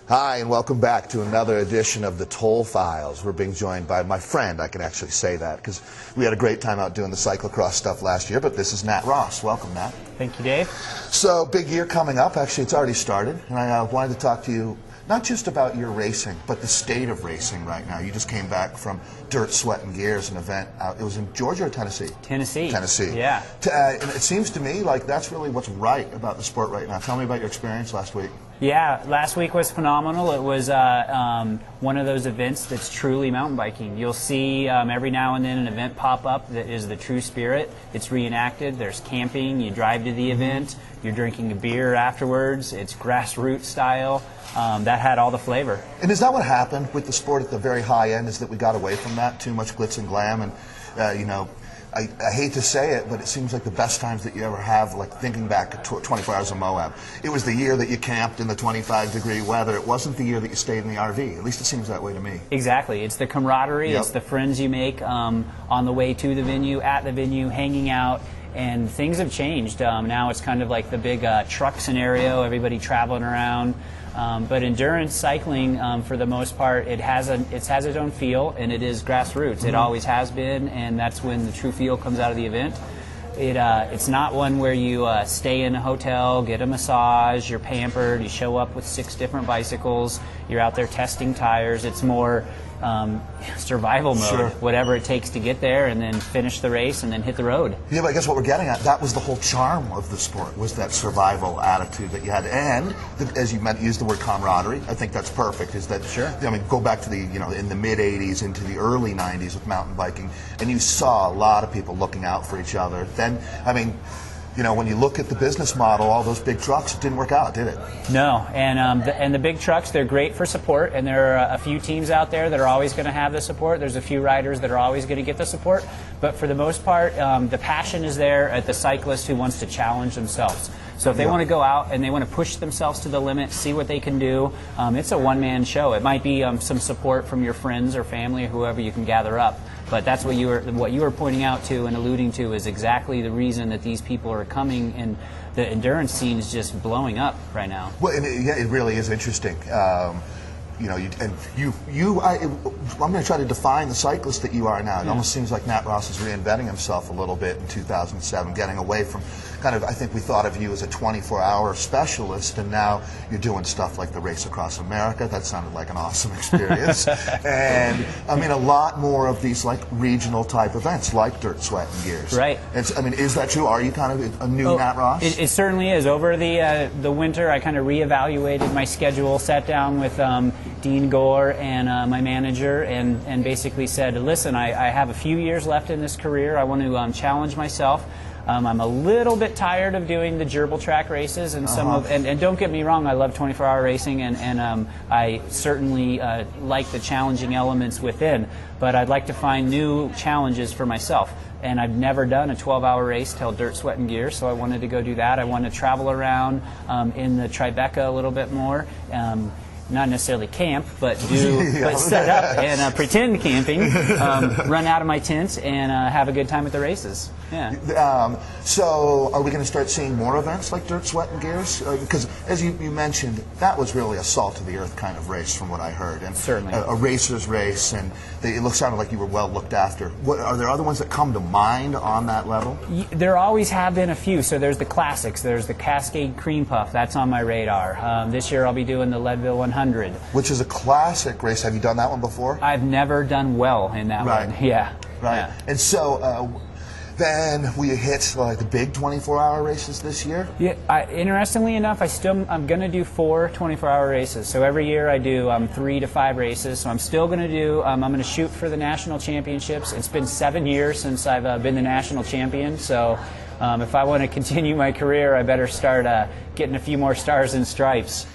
Hi, and welcome back to another edition of the Toll Files. We're being joined by my friend, I can actually say that, because we had a great time out doing the cyclocross stuff last year, but this is Nat Ross. Welcome, Nat. Thank you, Dave. So, big year coming up. Actually, it's already started, and I wanted to talk to you not just about your racing, but the state of racing right now. You just came back from Dirt, Sweat, and Gears, an event out, it was in Georgia or Tennessee? Tennessee. Tennessee. Yeah. And it seems to me like that's really what's right about the sport right now. Tell me about your experience last week. Yeah, last week was phenomenal. It was one of those events that's truly mountain biking. You'll see every now and then an event pop up that is the true spirit. It's reenacted. There's camping. You drive to the event. You're drinking a beer afterwards. It's grassroots style. That had all the flavor. And is that what happened with the sport at the very high end, is that we got away from that? Too much glitz and glam, and you know, I hate to say it, but it seems like the best times that you ever have, like thinking back at 24 Hours of Moab, it was the year that you camped in the 25-degree weather. It wasn't the year that you stayed in the RV. At least it seems that way to me. Exactly. It's the camaraderie. Yep. It's the friends you make on the way to the venue, at the venue, hanging out. And things have changed. Now it's kind of like the big truck scenario, everybody traveling around. But endurance cycling, for the most part, it has its own feel, and it is grassroots. Mm-hmm. It always has been, and that's when the true feel comes out of the event. It's not one where you stay in a hotel, get a massage, you're pampered, you show up with 6 different bicycles, you're out there testing tires. It's more survival mode, sure, whatever it takes to get there, and then finish the race and then hit the road. Yeah, but I guess what we're getting at, that was the whole charm of the sport, was that survival attitude that you had. And as you used the word camaraderie, I think that's perfect. Is that, sure, I mean, go back to the, you know, in the mid 80s into the early 90s with mountain biking, and you saw a lot of people looking out for each other. Then, I mean, you know, when you look at the business model, all those big trucks, it didn't work out, did it? No, and the big trucks, they're great for support, and there are a few teams out there that are always going to have the support. There's a few riders that are always going to get the support, but for the most part, the passion is there at the cyclist who wants to challenge themselves. So if they want to go out and they want to push themselves to the limit, see what they can do, it's a one-man show. It might be some support from your friends or family or whoever you can gather up. But that's what you were pointing out to and alluding to is exactly the reason that these people are coming, and the endurance scene is just blowing up right now. Well, and it really is interesting. You know, I'm going to try to define the cyclist that you are now. It almost seems like Nat Ross is reinventing himself a little bit in 2007, getting away from kind of, I think we thought of you as a 24-hour specialist, and now you're doing stuff like the Race Across America. That sounded like an awesome experience. And, I mean, a lot more of these, like, regional type events, like Dirt, Sweat, and Gears. Right. And, I mean, is that true? Are you kind of a new Nat Ross? It certainly is. Over the winter, I kind of reevaluated my schedule, sat down with Dean Gore and my manager, and basically said, listen, I have a few years left in this career. I want to challenge myself. I'm a little bit tired of doing the gerbil track races, and and don't get me wrong, I love 24-hour racing, and I certainly like the challenging elements within, but I'd like to find new challenges for myself. And I've never done a 12-hour race till Dirt, Sweat, and Gears, so I wanted to go do that. I wanted to travel around in the Tribeca a little bit more. Not necessarily camp, but but set up and pretend camping, run out of my tent, and have a good time at the races. Yeah. So are we going to start seeing more events like Dirt, Sweat, and Gears? Because as you mentioned, that was really a salt of the earth kind of race from what I heard. And certainly. A racer's race, and it sounded like you were well looked after. Are there other ones that come to mind on that level? There always have been a few. So there's the classics. There's the Cascade Cream Puff. That's on my radar. This year I'll be doing the Leadville 100. Which is a classic race. Have you done that one before? I've never done well in that one. Yeah. Right. Yeah. And so then we hit like the big 24-hour races this year? Yeah. Interestingly enough, I'm going to do 4 24-hour races. So every year I do 3 to 5 races. So I'm still going to do, I'm going to shoot for the national championships. It's been 7 years since I've been the national champion. So if I want to continue my career, I better start getting a few more stars and stripes.